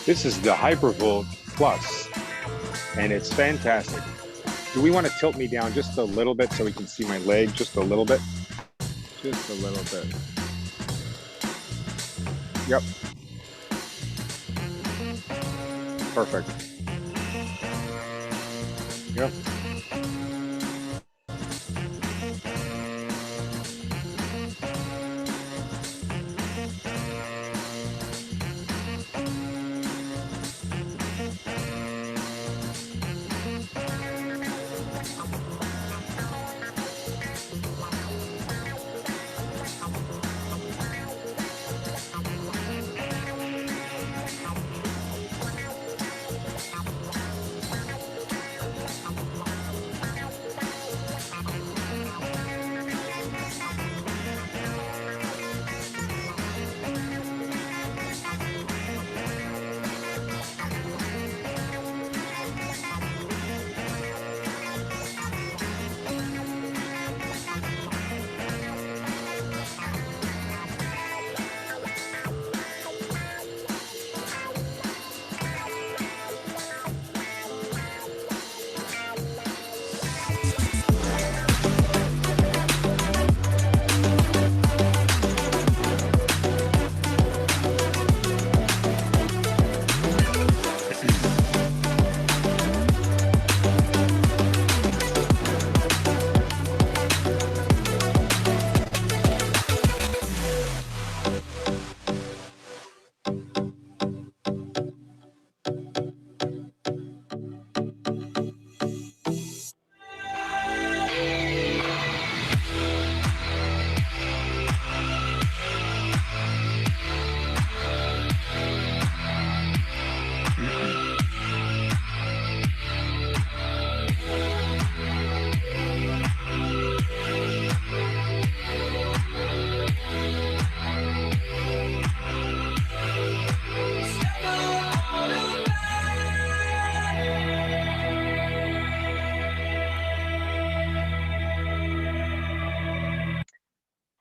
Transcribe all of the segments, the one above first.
This is the Hypervolt Plus, and it's fantastic. Do we want to tilt me down just a little bit so we can see my leg just a little bit? Just a little bit. Yep. Perfect. Yep.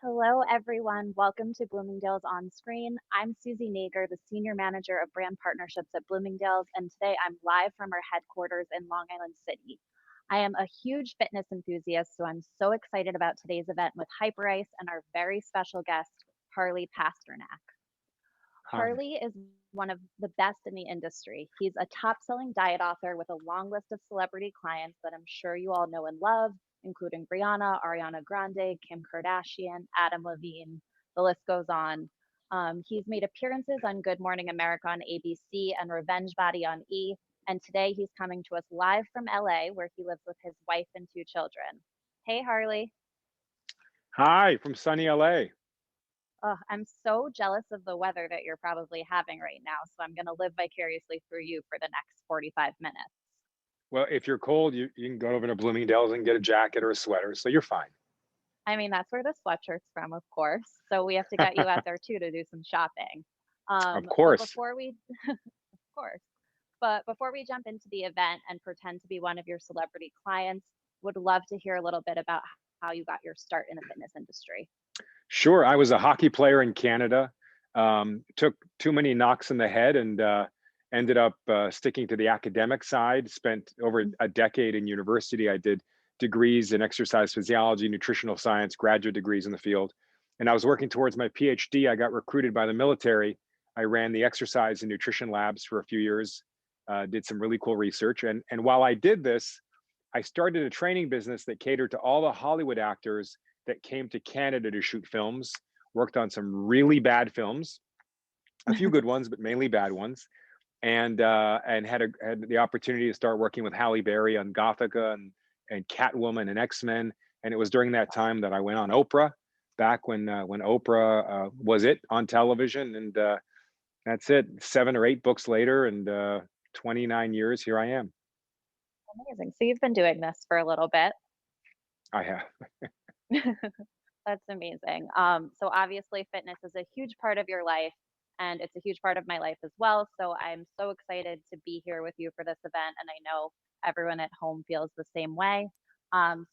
Hello, everyone. Welcome to Bloomingdale's On Screen. I'm Susie Nager, the Senior Manager of Brand Partnerships at Bloomingdale's, and today I'm live from our headquarters in Long Island City. I am a huge fitness enthusiast, so I'm so excited about today's event with Hyperice and our very special guest, Harley Pasternak. Hi. Harley is one of the best in the industry. He's a top-selling diet author with a long list of celebrity clients that I'm sure you all know and love, including Rihanna, Ariana Grande, Kim Kardashian, Adam Levine. The list goes on. He's made appearances on Good Morning America on ABC and Revenge Body on E. And today he's coming to us live from LA, where he lives with his wife and two children. Hey, Harley. Hi from sunny LA. Oh, I'm so jealous of the weather that you're probably having right now. So I'm going to live vicariously through you for the next 45 minutes. Well, if you're cold, you can go over to Bloomingdale's and get a jacket or a sweater, so you're fine. I mean, that's where the sweatshirt's from, of course. So we have to get you out there too to do some shopping. Of But course. before we, of course, but before we jump into the event and pretend to be one of your celebrity clients, would love to hear a little bit about how you got your start in the fitness industry. Sure. I was a hockey player in Canada. Took too many knocks in the head and ended up sticking to the academic side. Spent over a decade in university. I did degrees in exercise physiology, nutritional science, graduate degrees in the field. And I was working towards my PhD. I got recruited by the military. I ran the exercise and nutrition labs for a few years, did some really cool research. And while I did this, I started a training business that catered to all the Hollywood actors that came to Canada to shoot films, worked on some really bad films, a few good ones, but mainly bad ones, and had the opportunity to start working with Halle Berry on Gothica and Catwoman and X-Men. And it was during that time that I went on Oprah, back when Oprah was it on television, and that's it. 7 or 8 books later, and 29 years, here I am. Amazing. So you've been doing this for a little bit. I have. That's amazing. So obviously fitness is a huge part of your life and it's a huge part of my life as well. So I'm so excited to be here with you for this event. And I know everyone at home feels the same way.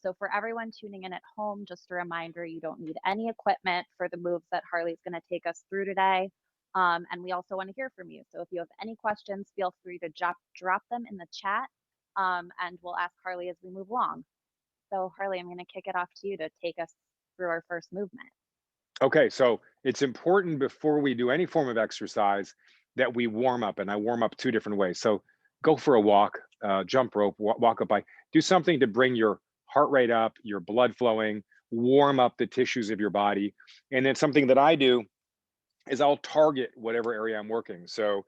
So for everyone tuning in at home, just a reminder, you don't need any equipment for the moves that Harley's going to take us through today. And we also want to hear from you. So if you have any questions, feel free to drop them in the chat, and we'll ask Harley as we move along. So Harley, I'm going to kick it off to you to take us through our first movement. Okay, so it's important before we do any form of exercise that we warm up, and I warm up 2 different ways. So go for a walk, jump rope, walk a bike, do something to bring your heart rate up, your blood flowing, warm up the tissues of your body. And then something that I do is I'll target whatever area I'm working. So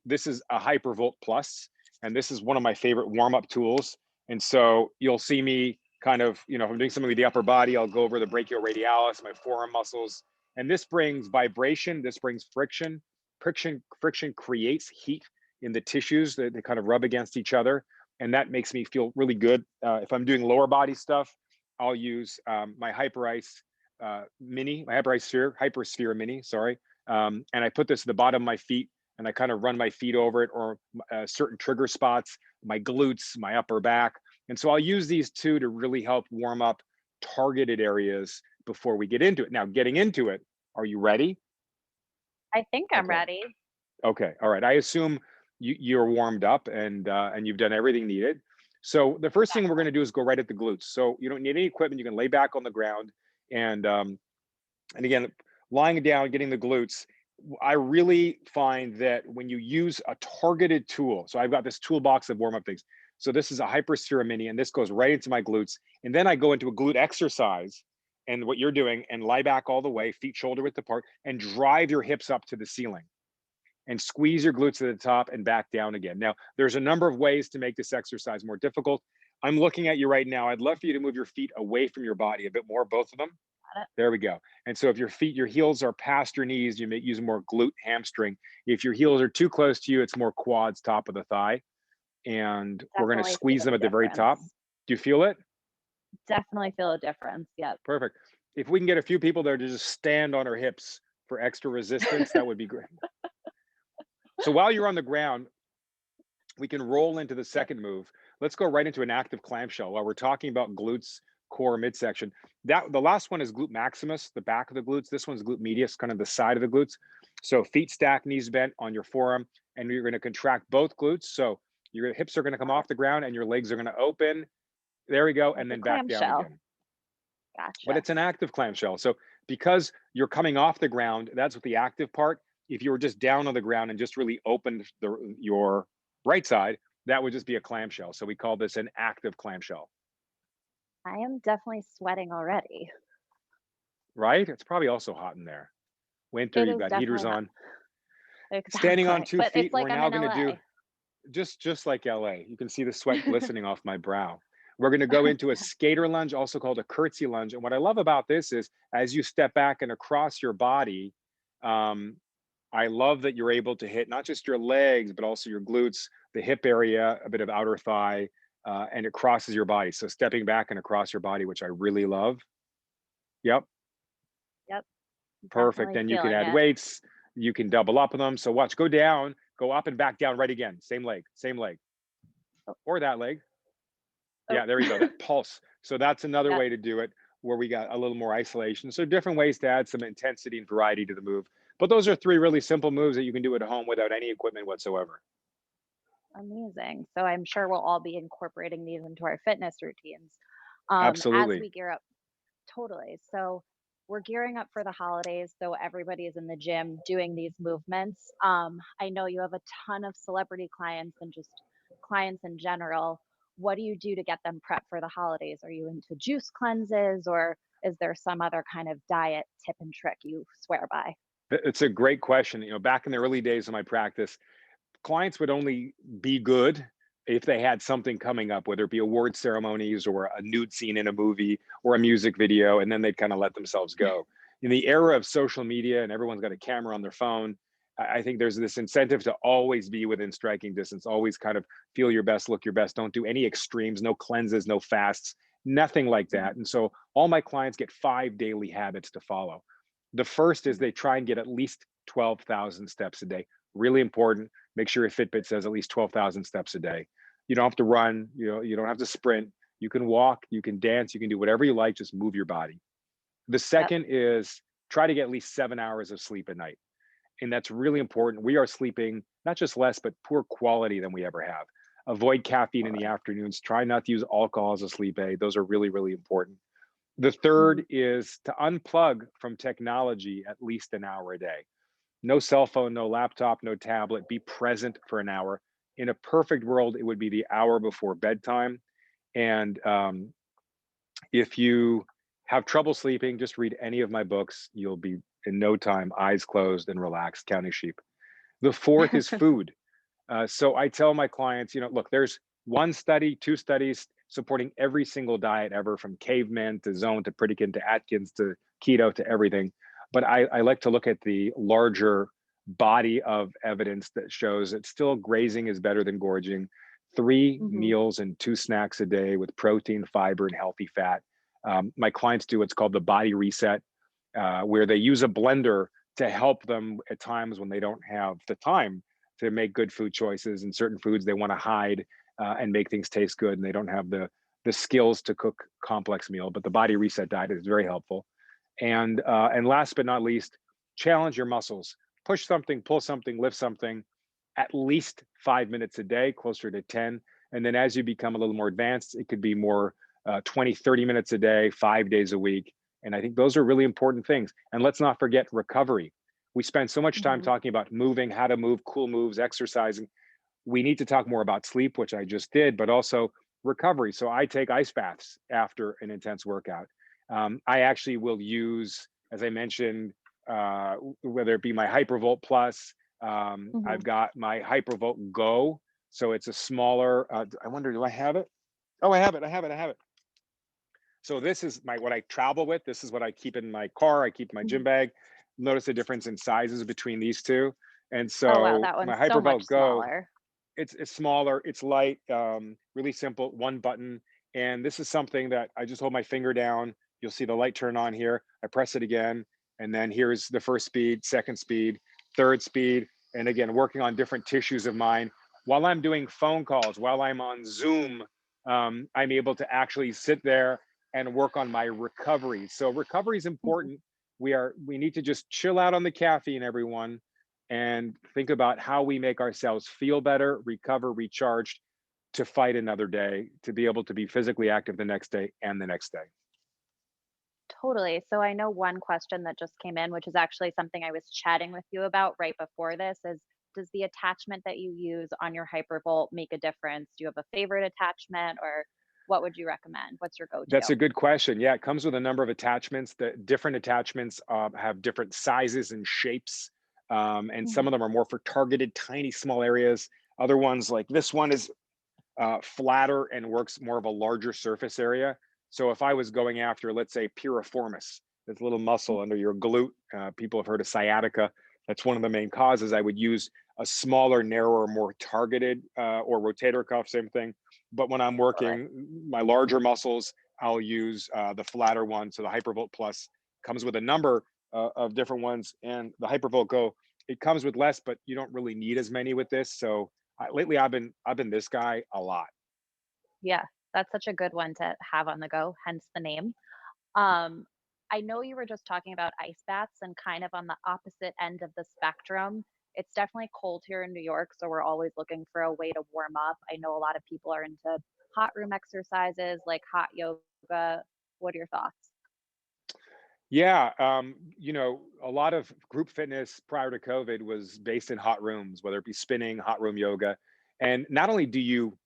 this is a Hypervolt Plus, and this is one of my favorite warm-up tools. And so you'll see me kind of, if I'm doing something with the upper body, I'll go over the brachioradialis, my forearm muscles. And this brings vibration, this brings friction. Friction creates heat in the tissues that they kind of rub against each other. And that makes me feel really good. If I'm doing lower body stuff, I'll use my Hyperice mini, my Hypersphere mini, sorry. And I put this at the bottom of my feet and I kind of run my feet over it, or certain trigger spots, my glutes, my upper back. And so I'll use these 2 to really help warm up targeted areas before we get into it. Now, getting into it, are you ready? I think I'm Okay. ready. Okay. All right. I assume you're warmed up and you've done everything needed. So the first thing we're going to do is go right at the glutes. So you don't need any equipment. You can lay back on the ground, and again, lying down, getting the glutes. I really find that when you use a targeted tool, so I've got this toolbox of warm up things. So this is a Hypersphere mini, and this goes right into my glutes. And then I go into a glute exercise, and what you're doing, and lie back all the way, feet shoulder width apart, and drive your hips up to the ceiling and squeeze your glutes to the top and back down again. Now, there's a number of ways to make this exercise more difficult. I'm looking at you right now. I'd love for you to move your feet away from your body a bit more, both of them. There we go. And so if your heels are past your knees, you may use more glute hamstring. If your heels are too close to you, it's more quads, top of the thigh. And we're going to Definitely squeeze feel them a at the very top. difference. Do you feel it? Definitely feel a difference. Yep. Perfect. If we can get a few people there to just stand on our hips for extra resistance, that would be great. So while you're on the ground, we can roll into the second move. Let's go right into an active clamshell. While we're talking about glutes, core, midsection, the last one is glute maximus, the back of the glutes. This one's glute medius, kind of the side of the glutes. So feet stacked, knees bent on your forearm, and you're going to contract both glutes. So your hips are going to come off the ground and your legs are going to open. There we go, Like and a then back down clamshell. again. But Gotcha. it's an active clamshell. So because you're coming off the ground, that's what the active part. If you were just down on the ground and just really opened your right side, that would just be a clamshell. So we call this an active clamshell. I am definitely sweating already. Right? It's probably also hot in there. Winter, It you've is got heaters definitely hot. on. Standing on Exactly. 2 But feet, it's we're like I'm now in going to do LA. just like LA. You can see the sweat glistening off my brow. We're going to go into a skater lunge, also called a curtsy lunge. And what I love about this is as you step back and across your body, um, I love that you're able to hit not just your legs, but also your glutes, the hip area, a bit of outer thigh, and it crosses your body. So stepping back and across your body, which I really love. Yep, Yep. perfect. Definitely And you can feeling add it. weights, you can double up on them. So watch, go down, go up and back down right again. Same leg, Oh, or that leg. oh. Yeah, there you go, that pulse. So that's another Yep. way to do it where we got a little more isolation. So different ways to add some intensity and variety to the move. But those are 3 really simple moves that you can do at home without any equipment whatsoever. Amazing. So I'm sure we'll all be incorporating these into our fitness routines as Absolutely. we gear up. Totally. So we're gearing up for the holidays, so everybody is in the gym doing these movements. I know you have a ton of celebrity clients and just clients in general. What do you do to get them prepped for the holidays? Are you into juice cleanses, or is there some other kind of diet tip and trick you swear by? It's a great question. Back in the early days of my practice, clients would only be good if they had something coming up, whether it be award ceremonies or a nude scene in a movie or a music video, and then they'd kind of let themselves go. In the era of social media and everyone's got a camera on their phone, I think there's this incentive to always be within striking distance, always kind of feel your best, look your best. Don't do any extremes, no cleanses, no fasts, nothing like that. And so all my clients get 5 daily habits to follow. The first is Mhm. they try and get at least 12,000 steps a day. Really important. Make sure your Fitbit says at least 12,000 steps a day. You don't have to run, you don't have to sprint. You can walk, you can dance, you can do whatever you like, just move your body. The Yep. second is try to get at least 7 hours of sleep at night. And that's really important. We are sleeping not just less, but poor quality than we ever have. Avoid caffeine in the Totally. afternoons. Try not to use alcohol as a sleep aid. Those are really, really important. The Mhm. third is to unplug from technology at least an hour a day. No cell phone, no laptop, no tablet. Be present for an hour. In a perfect world, it would be the hour before bedtime. And if you have trouble sleeping, just read any of my books. You'll be in no time, eyes closed and relaxed, counting sheep. The fourth is food. So I tell my clients, look, there's one study, two studies supporting every single diet ever, from cavemen to zone to Pritikin to Atkins to keto to everything. But I like to look at the larger body of evidence that shows that still grazing is better than gorging. Three Mhm. meals and two snacks a day with protein, fiber, and healthy fat. My clients do what's called the body reset, where they use a blender to help them at times when they don't have the time to make good food choices, and certain foods they want to hide and make things taste good, and they don't have the skills to cook complex meal. But the body reset diet is very helpful. And last but not least, challenge your muscles. Push something, pull something, lift something at least 5 minutes a day, closer to 10. And then as you become a little more advanced, it could be more 20, 30 minutes a day, 5 days a week. And I think those are really important things. And let's not forget recovery. We spend so much time Mhm. talking about moving, how to move, cool moves, exercising. We need to talk more about sleep, which I just did, but also recovery. So I take ice baths after an intense workout. I actually will use, as I mentioned, whether it be my Hypervolt Plus, I've Mhm. got my Hypervolt Go. So it's a smaller, I wonder, do I have it? Oh, I have it. I have it. I have it. So this is my what I travel with. This is what I keep in my car. I keep in my gym Mhm. bag. Notice the difference in sizes between these two. And Oh, wow, so that my one's so much Hypervolt Go, smaller. it's smaller, it's light, really simple, one button. And this is something that I just hold my finger down. You'll see the light turn on here. I press it again, and then here's the first speed, second speed, third speed, and again working on different tissues of mine. While I'm doing phone calls, while I'm on Zoom, I'm able to actually sit there and work on my recovery. So recovery is Mhm. important. We need to just chill out on the caffeine, everyone, and think about how we make ourselves feel better, recover, recharged to fight another day, to be able to be physically active the next day and the next day. Totally. So I know one question that just came in, which is actually something I was chatting with you about right before this, is does the attachment that you use on your Hypervolt make a difference? Do you have a favorite attachment, or what would you recommend? What's your That's go-to? a good question. Yeah, it comes with a number of attachments. The different attachments have different sizes and shapes, and some Mhm. of them are more for targeted, tiny, small areas. Other ones, like this one, is flatter and works more of a larger surface area. So if I was going after, let's say, piriformis, this little muscle under your glute, people have heard of sciatica. That's one of the main causes. I would use a smaller, narrower, more targeted, or rotator cuff, same thing. But when I'm Totally. working my larger muscles, I'll use the flatter one. So the Hypervolt Plus comes with a number of different ones, and the Hypervolt Go, it comes with less, but you don't really need as many with this. So lately I've been this guy a lot. Yeah, that's such a good one to have on the go, hence the name. Um, I know you were just talking about ice baths and kind of on the opposite end of the spectrum. It's definitely cold here in New York, so we're always looking for a way to warm up. I know a lot of people are into hot room exercises like hot yoga. What are your thoughts? Yeah, a lot of group fitness prior to COVID was based in hot rooms, whether it be spinning, hot room yoga. And not only do you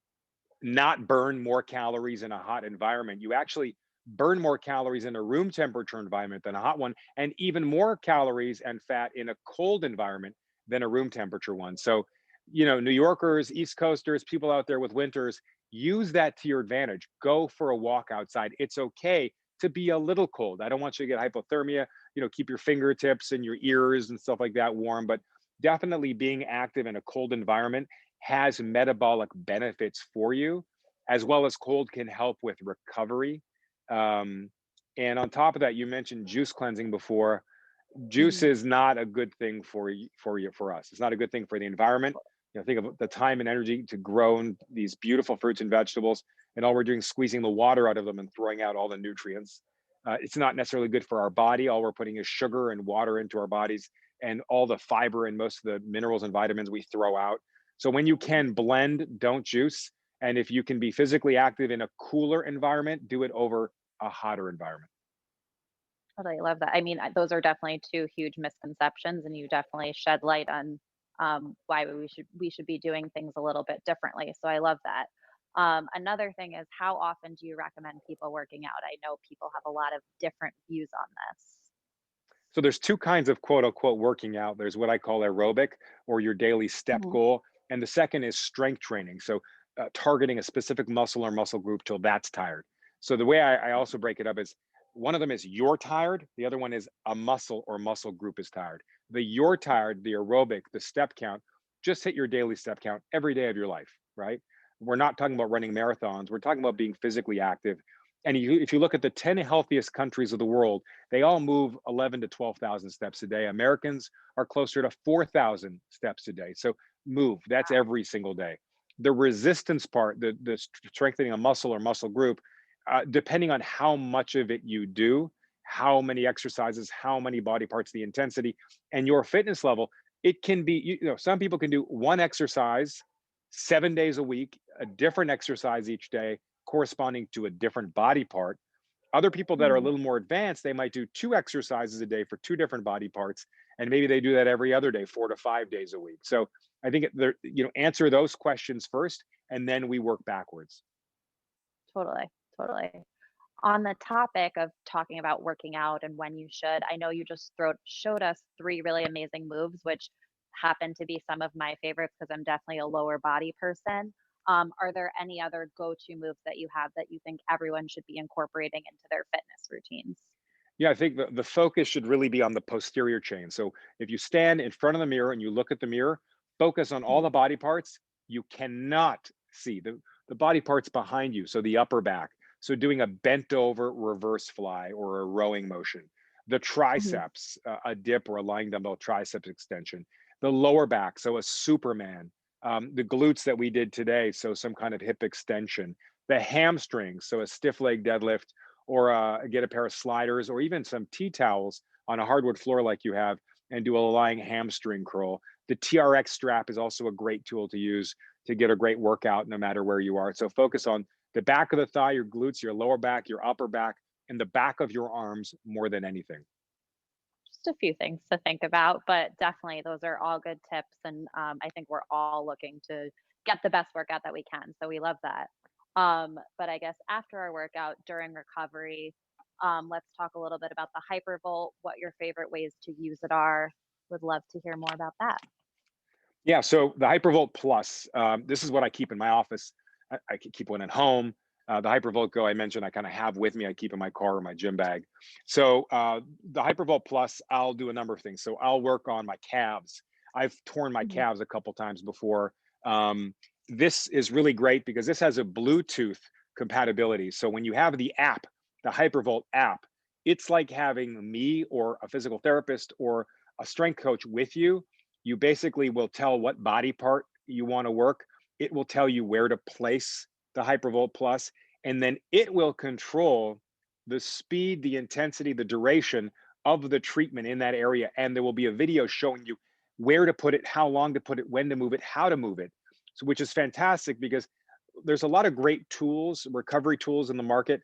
not burn more calories in a hot environment, you actually burn more calories in a room temperature environment than a hot one, and even more calories and fat in a cold environment than a room temperature one. So, New Yorkers, East Coasters, people out there with winters, use that to your advantage. Go for a walk outside. It's okay to be a little cold. I don't want you to get hypothermia. Keep your fingertips and your ears and stuff like that warm, but definitely being active in a cold environment has metabolic benefits for you, as well as cold can help with recovery. Um, and on top of that, you mentioned juice cleansing before. Juice Mhm. is not a good thing for us. It's not a good thing for the environment. Think of the time and energy to grow these beautiful fruits and vegetables, and all we're doing is squeezing the water out of them and throwing out all the nutrients. It's not necessarily good for our body. All we're putting is sugar and water into our bodies. and all the fiber and most of the minerals and vitamins we throw out. So when you can blend, don't juice. And if you can be physically active in a cooler environment, do it over a hotter environment. Totally love that. I mean, those are definitely two huge misconceptions, and you definitely shed light on why we should be doing things a little bit differently. So I love that. Another thing is, how often do you recommend people working out? I know people have a lot of different views on this. So there's two kinds of quote unquote working out. There's what I call aerobic, or your daily step Mhm. goal, and the second is strength training. So targeting a specific muscle or muscle group till that's tired. So the way I also break it up is one of them is you're tired, the other one is a muscle or muscle group is tired. The you're tired, the aerobic, the step count, just hit your daily step count every day of your life, right? We're not talking about running marathons. We're talking about being physically active. And if you look at the 10 healthiest countries of the world, they all move 11 to 12,000 steps a day. Americans are closer to 4,000 steps a day. So move, that's every single day. The resistance part, the strengthening a muscle or muscle group, depending on how much of it you do, how many exercises, how many body parts, the intensity, and your fitness level, it can be, some people can do one exercise 7 days a week, a different exercise each day corresponding to a different body part. Other people that are a Mhm. little more advanced, they might do two exercises a day for two different body parts, and maybe they do that every other day, 4 to 5 days a week. So I think answer those questions first, and then we work backwards. Totally, totally. On the topic of talking about working out and when you should, I know you just showed us three really amazing moves, which happen to be some of my favorites because I'm definitely a lower body person. Are there any other go-to moves that you have that you think everyone should be incorporating into their fitness routines? Yeah, I think the focus should really be on the posterior chain. So if you stand in front of the mirror and you look at the mirror, focus on all Mhm. the body parts you cannot see, the body parts behind you. So the upper back. So doing a bent over reverse fly or a rowing motion, the Mhm. triceps, a dip or a lying dumbbell triceps extension, the lower back. So a Superman, the glutes that we did today. So some kind of hip extension, the hamstrings. So a stiff leg deadlift or get a pair of sliders or even some tea towels on a hardwood floor like you have and do a lying hamstring curl. The TRX strap is also a great tool to use to get a great workout no matter where you are. So focus on the back of the thigh, your glutes, your lower back, your upper back, and the back of your arms more than anything. Just a few things to think about, but definitely those are all good tips. And I think we're all looking to get the best workout that we can. So we love that. But I guess after our workout during recovery, let's talk a little bit about the Hypervolt, what your favorite ways to use it are. Would love to hear more about that. Yeah, so the Hypervolt Plus, this is what I keep in my office. I can keep one at home. The Hypervolt Go I mentioned, I kind of have with me. I keep in my car or my gym bag. So the Hypervolt Plus, I'll do a number of things. So I'll work on my calves. I've torn my Mhm. calves a couple times before. This is really great because this has a Bluetooth compatibility. So when you have the app, the Hypervolt app, it's like having me or a physical therapist or a strength coach with you. You basically will tell what body part you want to work. It will tell you where to place the Hypervolt Plus, and then it will control the speed, the intensity, the duration of the treatment in that area. And there will be a video showing you where to put it, how long to put it, when to move it, how to move it. So, which is fantastic because there's a lot of great tools, recovery tools in the market,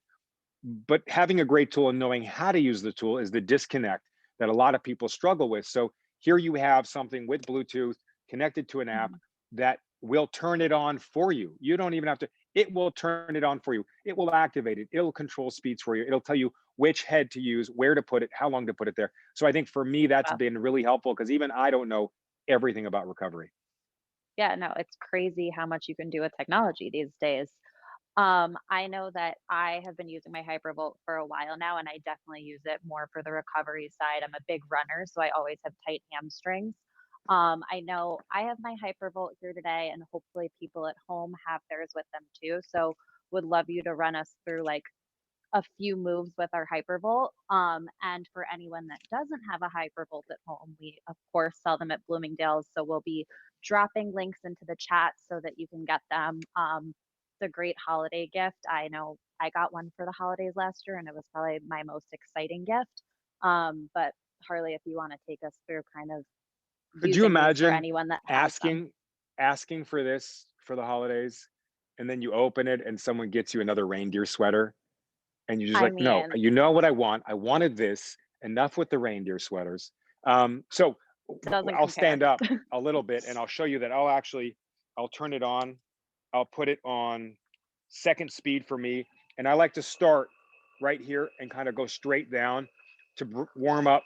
but having a great tool and knowing how to use the tool is the disconnect that a lot of people struggle with. So here you have something with Bluetooth connected to an app Mhm. that will turn it on for you. You don't even have to, it will turn it on for you. It will activate it. It'll control speeds for you. It'll tell you which head to use, where to put it, how long to put it there. So I think for me, that's Wow. been really helpful because even I don't know everything about recovery. Yeah, no, it's crazy how much you can do with technology these days. I know that I have been using my Hypervolt for a while now, and I definitely use it more for the recovery side. I'm a big runner, so I always have tight hamstrings. I know I have my Hypervolt here today, and hopefully people at home have theirs with them too. So would love you to run us through like a few moves with our Hypervolt. And for anyone that doesn't have a Hypervolt at home, we of course sell them at Bloomingdale's. So we'll be dropping links into the chat so that you can get them. It's a great holiday gift. I know I got one for the holidays last year, and it was probably my most exciting gift. But Harley, if you want to take us through kind of Could you using these for imagine anyone that has them. asking asking for this for the holidays, and then you open it and someone gets you another reindeer sweater, and you're just I like, "No, mean, you know what I want? I wanted this. Enough with the reindeer sweaters." So doesn't I'll compare. stand up a little bit and I'll show you that I'll turn it on. I'll put it on second speed for me. And I like to start right here and kind of go straight down to warm up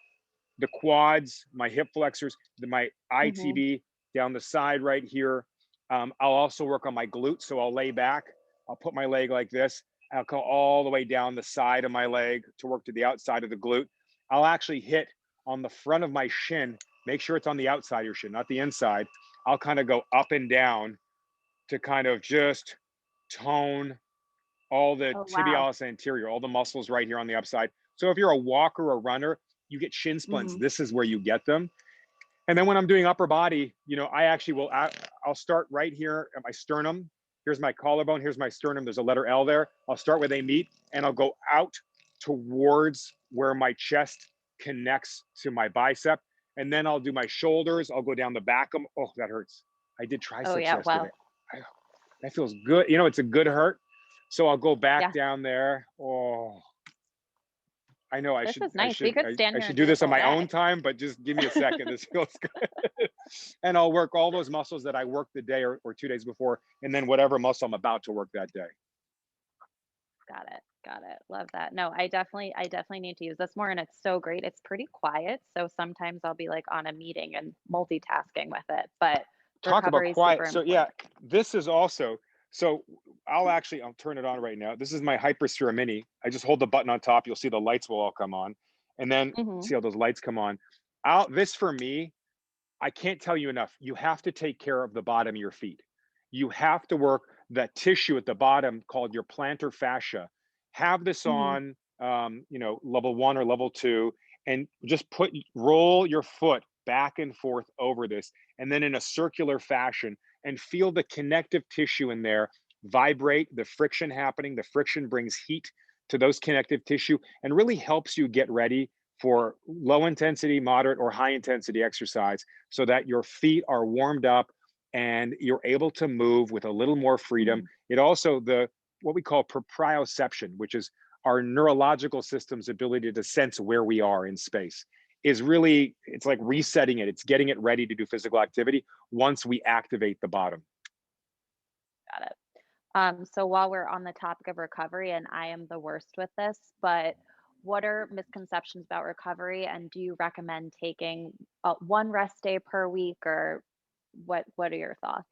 the quads, my hip flexors, my Hmm. ITB down the side right here. I'll also work on my glutes. So I'll lay back. I'll put my leg like this. I'll go all the way down the side of my leg to work to the outside of the glute. I'll actually hit on the front of my shin. Make sure it's on the outside of your shin, not the inside. I'll kind of go up and down to kind of just tone all the Oh, wow. tibialis anterior, all the muscles right here on the upside. So if you're a walker or runner, you get shin splints. Hmm. This is where you get them. And then when I'm doing upper body, I actually I'll start right here at my sternum. Here's my collarbone. Here's my sternum. There's a letter L there. I'll start where they meet and I'll go out towards where my chest connects to my bicep. And then I'll do my shoulders. I'll go down the back of, oh, that hurts. I did Oh, triceps yeah. yesterday. Well, I, that feels good. It's a good hurt. So I'll go back yeah, down there. Oh, I know I this should is I nice. We should could I, stand I here should and do do this this on all my day. own time, but just give me a second. This feels good. And I'll work all those muscles that I worked the day or 2 days before, and then whatever muscle I'm about to work that day. Got it. Got it. Love that. No, I definitely need to use this more and it's so great. It's pretty quiet, so sometimes I'll be like on a meeting and multitasking with it, but Talk about recovery is super quiet. So yeah, important. this is also so I'll turn it on right now. This is my Hypersphere Mini. I just hold the button on top. You'll see the lights will all come on. And then Mhm. see how those lights come on. Out this for me, I can't tell you enough. You have to take care of the bottom of your feet. You have to work that tissue at the bottom called your plantar fascia. Have this Mhm. on, level 1 or level 2, and just roll your foot back and forth over this, and then in a circular fashion, and feel the connective tissue in there vibrate, the friction happening. The friction brings heat to those connective tissue and really helps you get ready for low intensity, moderate, or high intensity exercise so that your feet are warmed up and you're able to move with a little more freedom. Mhm. It also the what we call proprioception, which is our neurological system's ability to sense where we are in space, is really it's like resetting it. It's getting it ready to do physical activity once we activate the bottom. Got it. So while we're on the topic of recovery, and I am the worst with this, but what are misconceptions about recovery, and do you recommend taking one rest day per week, or what are your thoughts?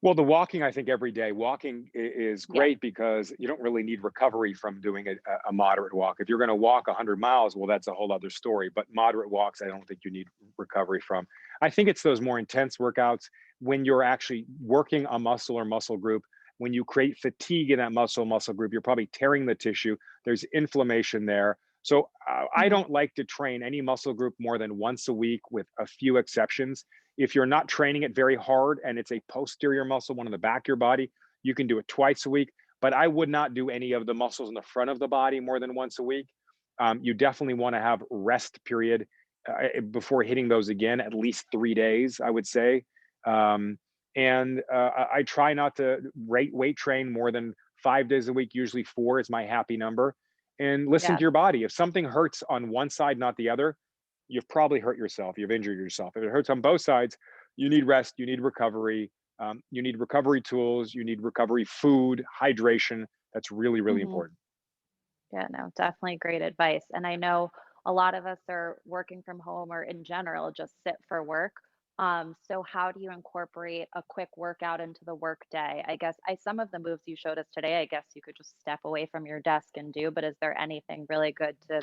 Well, the walking, I think every day walking is Yeah. great because you don't really need recovery from doing a moderate walk. If you're going to walk 100 miles, well, that's a whole other story. But moderate walks, I don't think you need recovery from. I think it's those more intense workouts when you're actually working a muscle or muscle group. When you create fatigue in that muscle group, you're probably tearing the tissue. There's inflammation there. So I Mhm. don't like to train any muscle group more than once a week, with a few exceptions. If you're not training it very hard and it's a posterior muscle, one in the back of your body, you can do it twice a week. But I would not do any of the muscles in the front of the body more than once a week. You definitely want to have rest period before hitting those again, at least 3 days, I would say. Um, and I try not to weight train more than 5 days a week. Usually 4 is my happy number. And listen to Yeah. your body. If something hurts on one side, not the other, you've probably hurt yourself. You've injured yourself. If it hurts on both sides, you need rest. You need recovery. You need recovery tools. You need recovery food, hydration. That's really, really Mhm. important. Yeah, no, definitely great advice. And I know a lot of us are working from home or in general just sit for work. So how do you incorporate a quick workout into the work day? I guess some of the moves you showed us today, I guess you could just step away from your desk and do, but is there anything really good to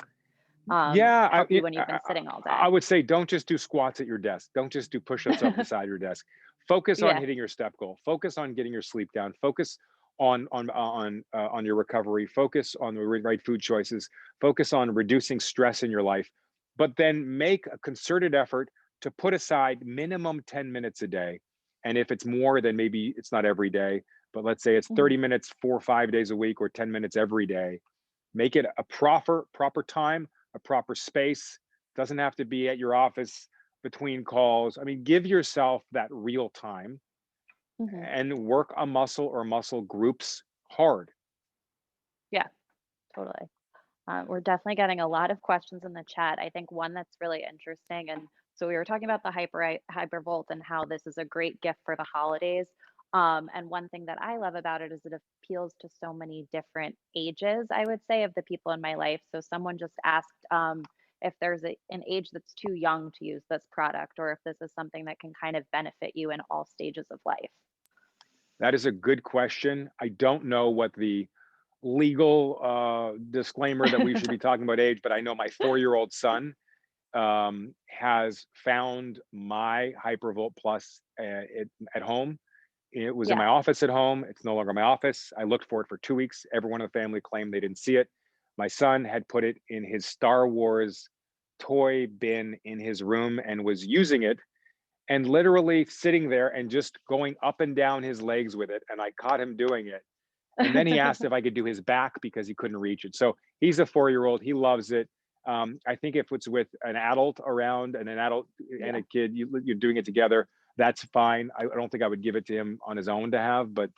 Yeah, help you when you've been sitting all I day? would say don't just do squats at your desk. Don't just do push-ups up beside your desk. Focus on Yeah. hitting your step goal. Focus on getting your sleep down. Focus on your recovery. Focus on the right food choices. Focus on reducing stress in your life. But then make a concerted effort to put aside minimum 10 minutes a day. And if it's more, then maybe it's not every day. But let's say it's Hmm. 30 minutes 4 or 5 days a week, or 10 minutes every day. Make it a proper time, a proper space. Doesn't have to be at your office between calls. I mean, give yourself that real time Hmm. and work a muscle or muscle groups hard. Yeah, totally. We're definitely getting a lot of questions in the chat. I think one that's really interesting, and so we were talking about the Hypervolt and how this is a great gift for the holidays. And one thing that I love about it is it appeals to so many different ages, I would say, of the people in my life. So someone just asked if there's an age that's too young to use this product, or if this is something that can kind of benefit you in all stages of life. That is a good question. I don't know what the legal disclaimer that we should be talking about age, but I know my 4-year-old son has found my Hypervolt Plus at home. It was in Yeah. my office at home. It's no longer my office. I looked for it for 2 weeks. Everyone in the family claimed they didn't see it. My son had put it in his Star Wars toy bin in his room and was using it and literally sitting there and just going up and down his legs with it. And I caught him doing it. And then he asked if I could do his back because he couldn't reach it. So he's a 4-year-old. He loves it. I think if it's with an adult around and an adult and Yeah. a kid, you're doing it together, that's fine. I don't think I would give it to him on his own to have, but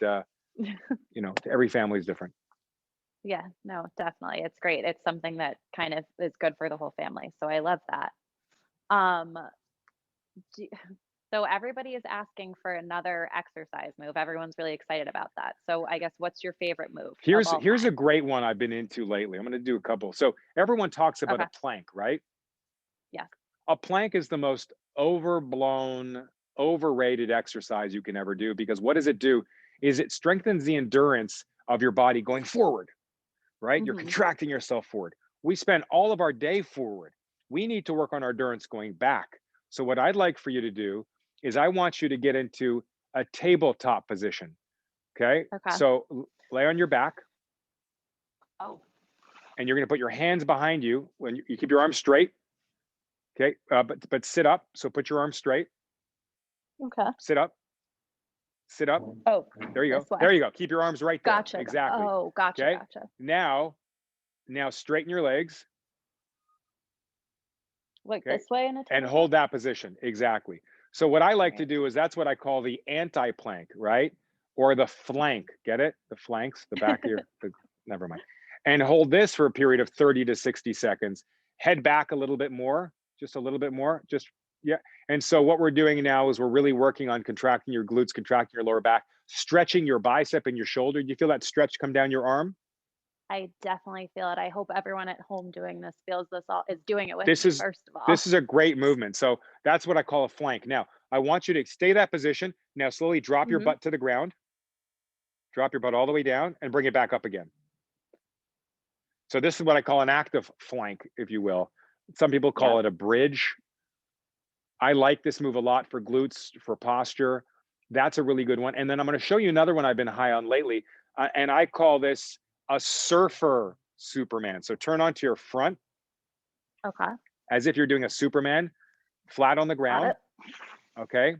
every family is different. Yeah, no, definitely. It's great. It's something that kind of is good for the whole family. So I love that. Um, do, so everybody is asking for another exercise move. Everyone's really excited about that. So I guess what's your favorite move of all Here's a time? great one I've been into lately. I'm going to do a couple. So everyone talks about Okay. a plank, right? Yes. A plank is the most overblown, overrated exercise you can ever do because what does it do? Is it strengthens the endurance of your body going forward, right? You're Hmm. contracting yourself forward. We spend all of our day forward. We need to work on our endurance going back. So what I'd like for you to do is I want you to get into a tabletop position. Okay. Okay. So lay on your back Oh, and you're going to put your hands behind you when you keep your arms straight. Okay. But sit up. So put your arms straight, okay. sit up, sit up. Oh, There you this go. way. There you go. Keep your arms right there. Gotcha. Exactly. Oh, gotcha. Okay. Gotcha. Now straighten your legs. Like Okay. this way in a And tabletop? hold that position. Exactly. So what I like to Right. do is that's what I call the anti-plank, right? Or the flank. Get it? The flanks, the back of never mind. And hold this for a period of 30 to 60 seconds. Head back a little bit more, just a little bit more. Just yeah. And so what we're doing now is we're really working on contracting your glutes, contracting your lower back, stretching your bicep and your shoulder. Do you feel that stretch come down your arm? I definitely feel it. I hope everyone at home doing this feels this all is doing it with This me, is first of all. this is a great movement. So that's what I call a flank. Now, I want you to stay that position. Now slowly drop your Hmm. butt to the ground. Drop your butt all the way down and bring it back up again. So this is what I call an active flank, if you will. Some people call Yep. it a bridge. I like this move a lot for glutes, for posture. That's a really good one. And then I'm going to show you another one I've been high on lately. And I call this a surfer Superman. So turn onto your front Okay. as if you're doing a Superman, flat on the Got ground. it. Okay.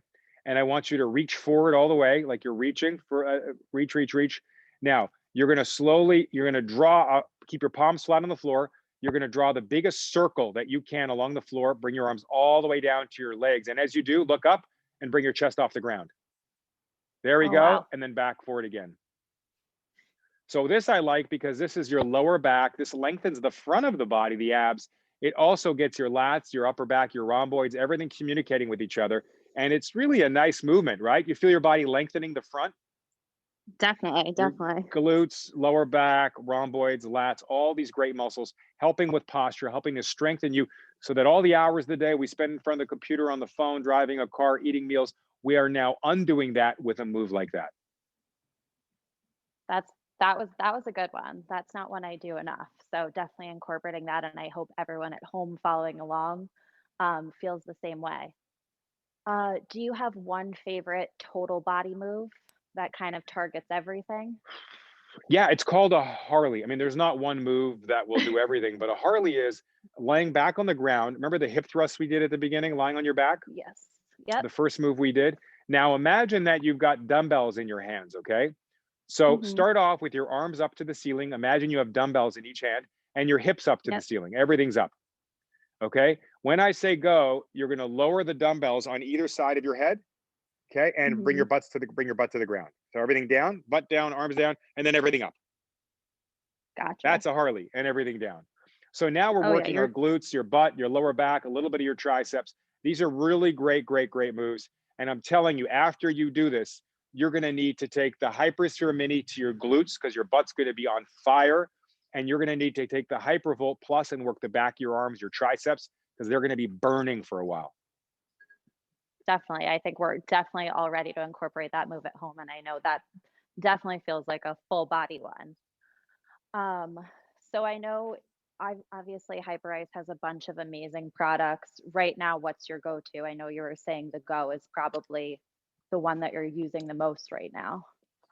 And I want you to reach forward all the way, like you're reaching for reach. Now, you're going to draw, keep your palms flat on the floor. You're going to draw the biggest circle that you can along the floor. Bring your arms all the way down to your legs. And as you do, look up and bring your chest off the ground. There we Oh, go. wow. And then back forward again. So this I like because this is your lower back. This lengthens the front of the body, the abs. It also gets your lats, your upper back, your rhomboids, everything communicating with each other. And it's really a nice movement, right? You feel your body lengthening the front, Definitely, your definitely. glutes, lower back, rhomboids, lats, all these great muscles, helping with posture, helping to strengthen you so that all the hours of the day we spend in front of the computer, on the phone, driving a car, eating meals, we are now undoing that with a move like that. That's that was a good one. That's not one I do enough. So definitely incorporating that, and I hope everyone at home following along feels the same way. Do you have one favorite total body move that kind of targets everything? Yeah, it's called a Harley. I mean, there's not one move that will do everything, but a Harley is laying back on the ground. Remember the hip thrust we did at the beginning, lying on your back? Yes. Yep. The first move we did. Now imagine that you've got dumbbells in your hands, okay? So Mhm. start off with your arms up to the ceiling. Imagine you have dumbbells in each hand and your hips up to the Yep. ceiling. Everything's up, okay? When I say go, you're going to lower the dumbbells on either side of your head, okay, and bring Hmm. your butt to the ground. So everything down, butt down, arms down, and then everything up. Gotcha. That's a Harley, and everything down. So now we're Oh yeah, working our you're glutes, your butt, your lower back, a little bit of your triceps. These are really great, great, great moves. And I'm telling you, after you do this, you're going to need to take the Hypersphere Mini to your glutes because your butt's going to be on fire. And you're going to need to take the Hypervolt Plus and work the back of your arms, your triceps, because they're going to be burning for a while. definitely. I think we're definitely all ready to incorporate that move at home, and I know that definitely feels like a full body one. Um, so I know I obviously Hyperice has a bunch of amazing products. Right now, what's your go-to? I know you were saying the Go is probably the one that you're using the most right now.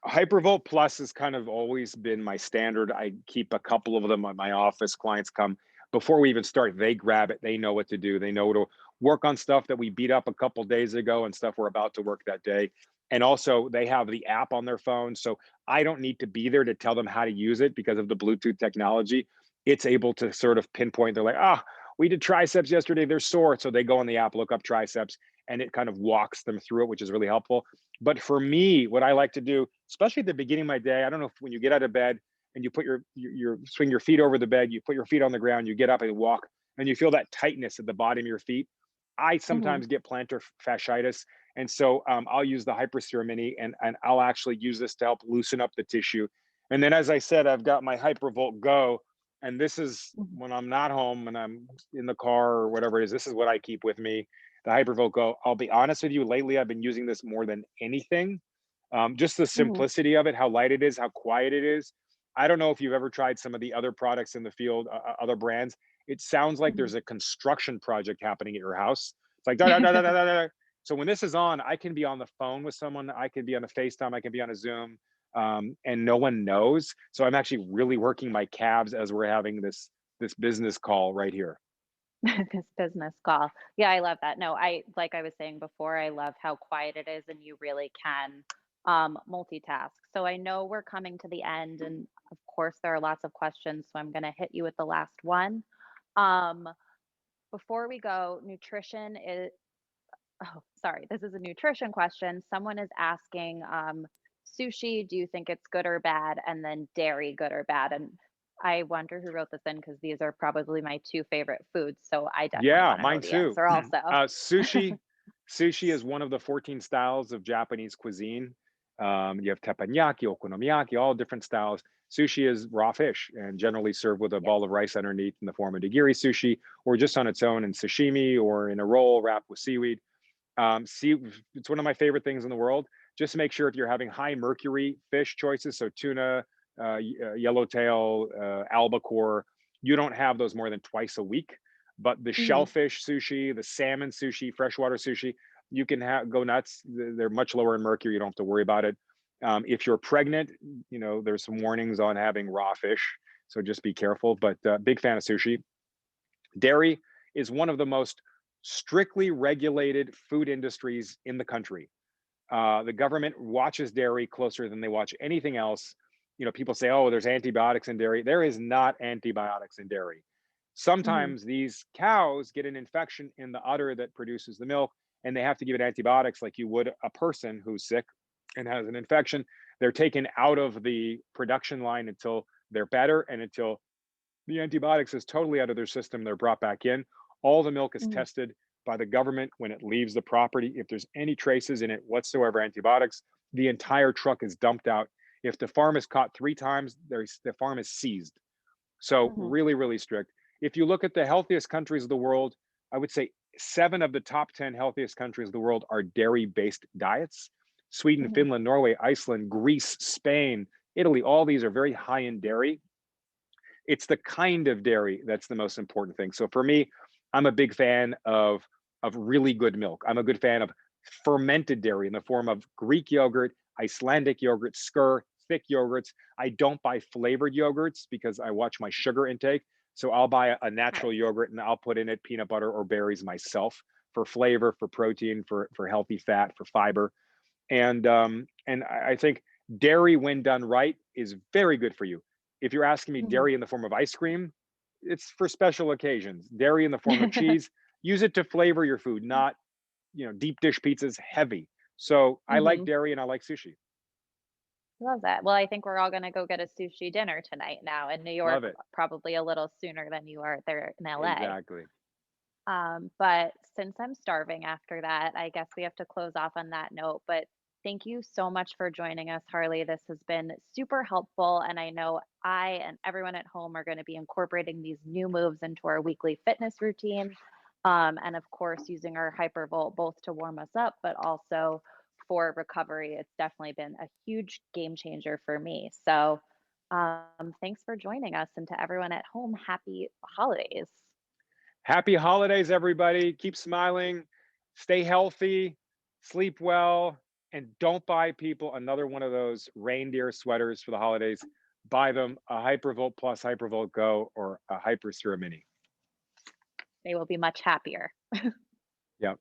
Hypervolt Plus has kind of always been my standard. I keep a couple of them at my office. Clients come before we even start, they grab it. They know what to do. They know to work on stuff that we beat up a couple days ago and stuff we're about to work that day. And also, they have the app on their phone. So I don't need to be there to tell them how to use it because of the Bluetooth technology. It's able to sort of pinpoint. They're like, ah, we did triceps yesterday. They're sore. So they go on the app, look up triceps, and it kind of walks them through it, which is really helpful. But for me, what I like to do, especially at the beginning of my day, I don't know if when you get out of bed and you put your swing your feet over the bed, you put your feet on the ground, you get up and walk, and you feel that tightness at the bottom of your feet. I Hmm. sometimes get plantar fasciitis, and so I'll use the Hypersphere Mini, and I'll actually use this to help loosen up the tissue. And then, as I said, I've got my Hypervolt Go, and this is Hmm. when I'm not home and I'm in the car or whatever it is. This is what I keep with me, the Hypervolt Go. I'll be honest with you, lately I've been using this more than anything. Just the Hmm. simplicity of it, how light it is, how quiet it is. I don't know if you've ever tried some of the other products in the field, other brands. It sounds like Hmm. there's a construction project happening at your house. It's like da da da da da da. Da. So when this is on, I can be on the phone with someone. I can be on a FaceTime. I can be on a Zoom, and no one knows. So I'm actually really working my calves as we're having this business call right here. This business call. Yeah, I love that. No, I like I was saying before, I love how quiet it is and you really can multitask. So I know we're coming to the end, and of course there are lots of questions, so I'm going to hit you with the last one. Um, Before we go, nutrition is, oh, sorry, this is a nutrition question. Someone is asking, sushi, do you think it's good or bad? And then dairy, good or bad? And I wonder who wrote this in because these are probably my two favorite foods. So I definitely Yeah, want to know mine the too. answer also. Sushi is one of the 14 styles of Japanese cuisine. You have teppanyaki, okonomiyaki, all different styles. Sushi is raw fish and generally served with a Yep. ball of rice underneath in the form of nigiri sushi, or just on its own in sashimi or in a roll wrapped with seaweed. It's one of my favorite things in the world. Just make sure if you're having high mercury fish choices, so tuna, yellowtail, albacore, you don't have those more than twice a week. But the Hmm. shellfish sushi, the salmon sushi, freshwater sushi, you can go nuts. They're much lower in mercury. You don't have to worry about it. If you're pregnant, there's some warnings on having raw fish, so just be careful. But big fan of sushi. Dairy is one of the most strictly regulated food industries in the country. The government watches dairy closer than they watch anything else. People say, "Oh, there's antibiotics in dairy." There is not antibiotics in dairy. Hmm. Sometimes these cows get an infection in the udder that produces the milk, and they have to give it antibiotics like you would a person who's sick and has an infection. They're taken out of the production line until they're better and until the antibiotics is totally out of their system. They're brought back in. All the milk is Hmm. tested by the government when it leaves the property. If there's any traces in it whatsoever, antibiotics, the entire truck is dumped out. If the farm is caught 3 times, the farm is seized. So Hmm. really, really strict. If you look at the healthiest countries of the world, I would say 7 of the top 10 healthiest countries of the world are dairy-based diets. Sweden, Hmm. Finland, Norway, Iceland, Greece, Spain, Italy, all these are very high in dairy. It's the kind of dairy that's the most important thing. So for me, I'm a big fan of really good milk. I'm a good fan of fermented dairy in the form of Greek yogurt, Icelandic yogurt, skyr, thick yogurts. I don't buy flavored yogurts because I watch my sugar intake. So I'll buy a Right. natural yogurt and I'll put in it peanut butter or berries myself for flavor, for protein, for healthy fat, for fiber. And I think dairy, when done right, is very good for you. If you're asking me Hmm. dairy in the form of ice cream, it's for special occasions. Dairy in the form of cheese, use it to flavor your food, not, deep dish pizza's heavy. So I like Hmm. dairy and I like sushi. Love that. Well, I think we're all gonna go get a sushi dinner tonight now in New York, Love it. probably a little sooner than you are there in LA. Exactly. But since I'm starving after that, I guess we have to close off on that note. But thank you so much for joining us, Harley. This has been super helpful. And I know I and everyone at home are going to be incorporating these new moves into our weekly fitness routine. And of course, using our Hypervolt both to warm us up, but also for recovery. It's definitely been a huge game changer for me. So thanks for joining us. And to everyone at home, happy holidays. Happy holidays, everybody. Keep smiling, stay healthy, sleep well, and don't buy people another one of those reindeer sweaters for the holidays. Buy them a Hypervolt Plus, Hypervolt Go, or a Hyper Mini. They will be much happier. Yep.